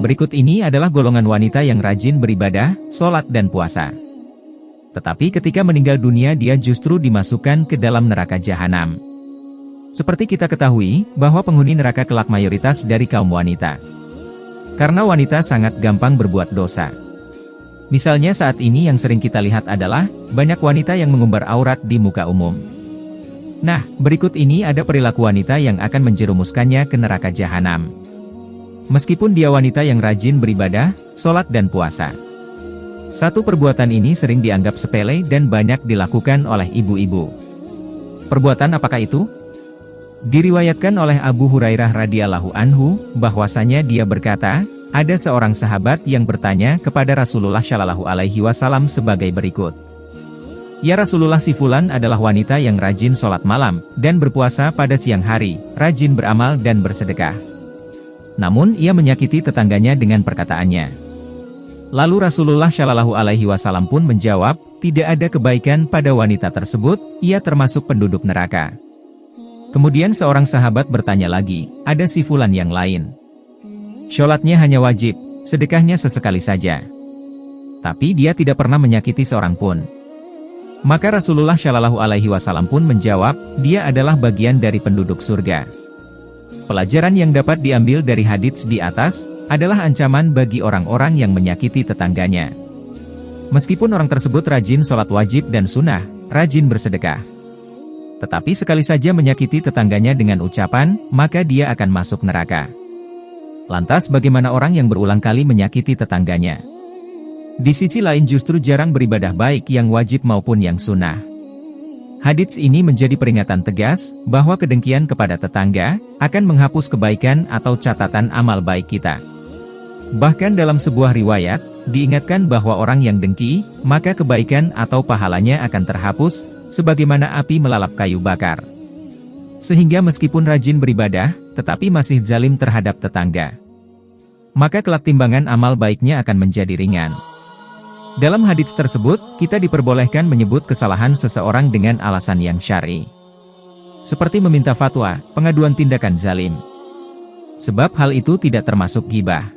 Berikut ini adalah golongan wanita yang rajin beribadah, sholat dan puasa. Tetapi ketika meninggal dunia dia justru dimasukkan ke dalam neraka jahanam. Seperti kita ketahui, bahwa penghuni neraka kelak mayoritas dari kaum wanita. Karena wanita sangat gampang berbuat dosa. Misalnya saat ini yang sering kita lihat adalah, banyak wanita yang mengumbar aurat di muka umum. Nah, berikut ini ada perilaku wanita yang akan menjerumuskannya ke neraka jahanam. Meskipun dia wanita yang rajin beribadah, sholat dan puasa. Satu perbuatan ini sering dianggap sepele dan banyak dilakukan oleh ibu-ibu. Perbuatan apakah itu? Diriwayatkan oleh Abu Hurairah radhiyallahu anhu, bahwasanya dia berkata, ada seorang sahabat yang bertanya kepada Rasulullah Shallallahu Alaihi Wasallam sebagai berikut. Ya Rasulullah, si fulan adalah wanita yang rajin sholat malam, dan berpuasa pada siang hari, rajin beramal dan bersedekah. Namun ia menyakiti tetangganya dengan perkataannya. Lalu Rasulullah Shallallahu Alaihi Wasallam pun menjawab, tidak ada kebaikan pada wanita tersebut, ia termasuk penduduk neraka. Kemudian seorang sahabat bertanya lagi, ada si fulan yang lain. Sholatnya hanya wajib, sedekahnya sesekali saja. Tapi dia tidak pernah menyakiti seorang pun. Maka Rasulullah Shallallahu Alaihi Wasallam pun menjawab, dia adalah bagian dari penduduk surga. Pelajaran yang dapat diambil dari hadits di atas, adalah ancaman bagi orang-orang yang menyakiti tetangganya. Meskipun orang tersebut rajin sholat wajib dan sunnah, rajin bersedekah. Tetapi sekali saja menyakiti tetangganya dengan ucapan, maka dia akan masuk neraka. Lantas bagaimana orang yang berulang kali menyakiti tetangganya? Di sisi lain justru jarang beribadah baik yang wajib maupun yang sunnah. Hadits ini menjadi peringatan tegas, bahwa kedengkian kepada tetangga, akan menghapus kebaikan atau catatan amal baik kita. Bahkan dalam sebuah riwayat, diingatkan bahwa orang yang dengki, maka kebaikan atau pahalanya akan terhapus, sebagaimana api melalap kayu bakar. Sehingga meskipun rajin beribadah, tetapi masih zalim terhadap tetangga. Maka kelak timbangan amal baiknya akan menjadi ringan. Dalam hadits tersebut, kita diperbolehkan menyebut kesalahan seseorang dengan alasan yang syar'i. Seperti meminta fatwa, pengaduan tindakan zalim. Sebab hal itu tidak termasuk ghibah.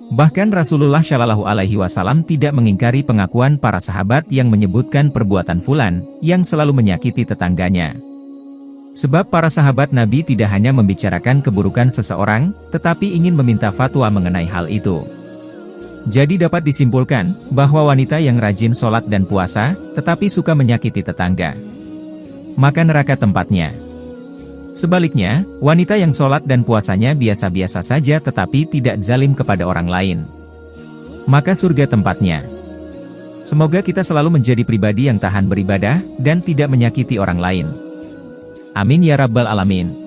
Bahkan Rasulullah Shallallahu Alaihi Wasallam tidak mengingkari pengakuan para sahabat yang menyebutkan perbuatan fulan, yang selalu menyakiti tetangganya. Sebab para sahabat Nabi tidak hanya membicarakan keburukan seseorang, tetapi ingin meminta fatwa mengenai hal itu. Jadi dapat disimpulkan, bahwa wanita yang rajin sholat dan puasa, tetapi suka menyakiti tetangga, maka neraka tempatnya. Sebaliknya, wanita yang sholat dan puasanya biasa-biasa saja tetapi tidak zalim kepada orang lain, maka surga tempatnya. Semoga kita selalu menjadi pribadi yang tahan beribadah, dan tidak menyakiti orang lain. Amin ya Rabbal Alamin.